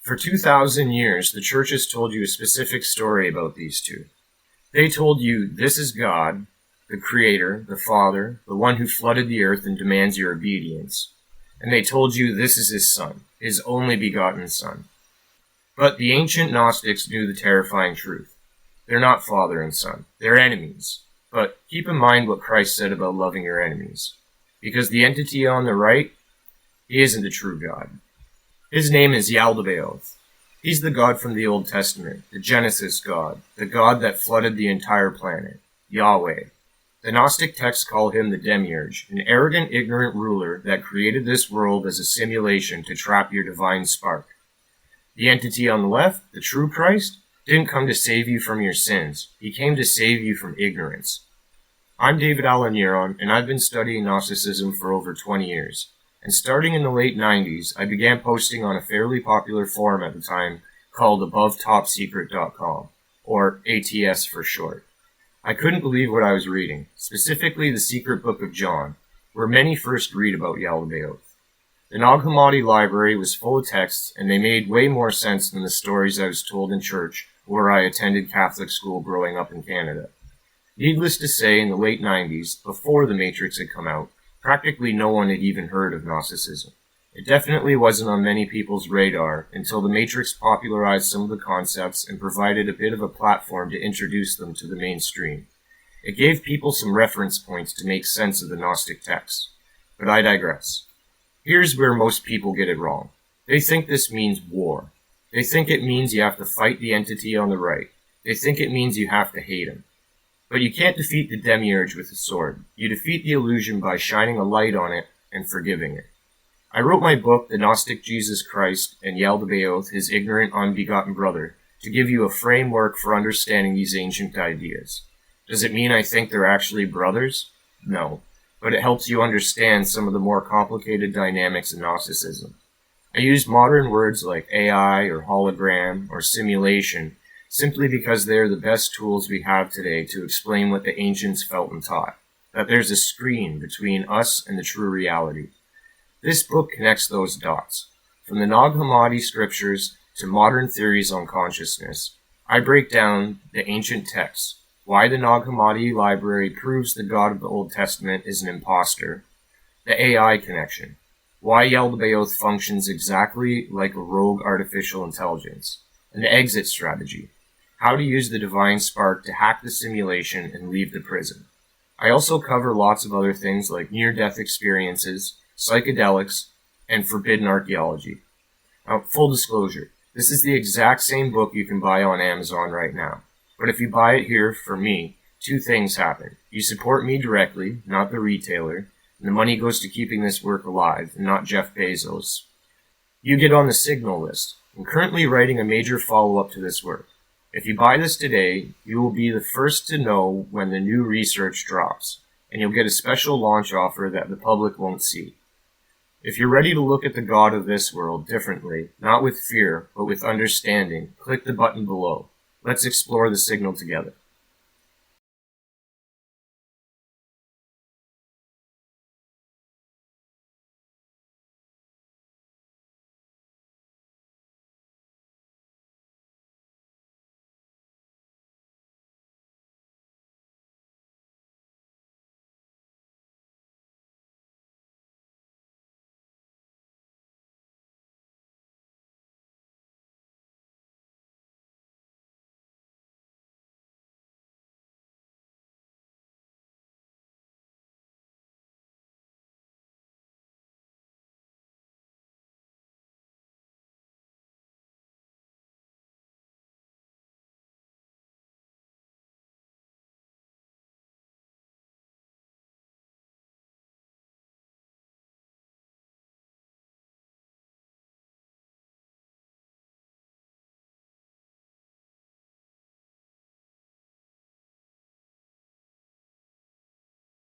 For 2,000 years, the church has told you a specific story about these two. They told you this is God, the Creator, the Father, the one who flooded the earth and demands your obedience. And they told you this is his Son, his only begotten Son. But the ancient Gnostics knew the terrifying truth. They're not Father and Son. They're enemies. But keep in mind what Christ said about loving your enemies. Because the entity on the right, he isn't the true God. His name is Yaldabaoth. He's the God from the Old Testament, the Genesis God, the God that flooded the entire planet, Yahweh. The Gnostic texts call him the Demiurge, an arrogant, ignorant ruler that created this world as a simulation to trap your divine spark. The entity on the left, the true Christ, didn't come to save you from your sins. He came to save you from ignorance. I'm David Alanuron, and I've been studying Gnosticism for over 20 years. And starting in the late 90s, I began posting on a fairly popular forum at the time called AboveTopSecret.com, or ATS for short. I couldn't believe what I was reading, specifically the Secret Book of John, where many first read about Yaldabaoth. The Nag Hammadi library was full of texts, and they made way more sense than the stories I was told in church where I attended Catholic school growing up in Canada. Needless to say, in the late 90s, before The Matrix had come out, practically no one had even heard of Gnosticism. It definitely wasn't on many people's radar until The Matrix popularized some of the concepts and provided a bit of a platform to introduce them to the mainstream. It gave people some reference points to make sense of the Gnostic texts. But I digress. Here's where most people get it wrong. They think this means war. They think it means you have to fight the entity on the right. They think it means you have to hate him. But you can't defeat the Demiurge with a sword. You defeat the illusion by shining a light on it and forgiving it. I wrote my book, The Gnostic Jesus Christ and Yaldabaoth, His Ignorant Unbegotten Brother, to give you a framework for understanding these ancient ideas. Does it mean I think they're actually brothers? No. But it helps you understand some of the more complicated dynamics of Gnosticism. I used modern words like AI or hologram or simulation simply because they're the best tools we have today to explain what the ancients felt and taught, that there's a screen between us and the true reality. This book connects those dots. From the Nag Hammadi scriptures to modern theories on consciousness, I break down the ancient texts, why the Nag Hammadi library proves the God of the Old Testament is an imposter, the AI connection, why Yaldabaoth functions exactly like a rogue artificial intelligence, and the exit strategy, how to use the divine spark to hack the simulation and leave the prison. I also cover lots of other things like near-death experiences, psychedelics, and forbidden archaeology. Now, full disclosure, this is the exact same book you can buy on Amazon right now. But if you buy it here from me, two things happen. You support me directly, not the retailer, and the money goes to keeping this work alive, and not Jeff Bezos. You get on the Signal list. I'm currently writing a major follow-up to this work. If you buy this today, you will be the first to know when the new research drops, and you'll get a special launch offer that the public won't see. If you're ready to look at the God of this world differently, not with fear, but with understanding, click the button below. Let's explore the Signal together.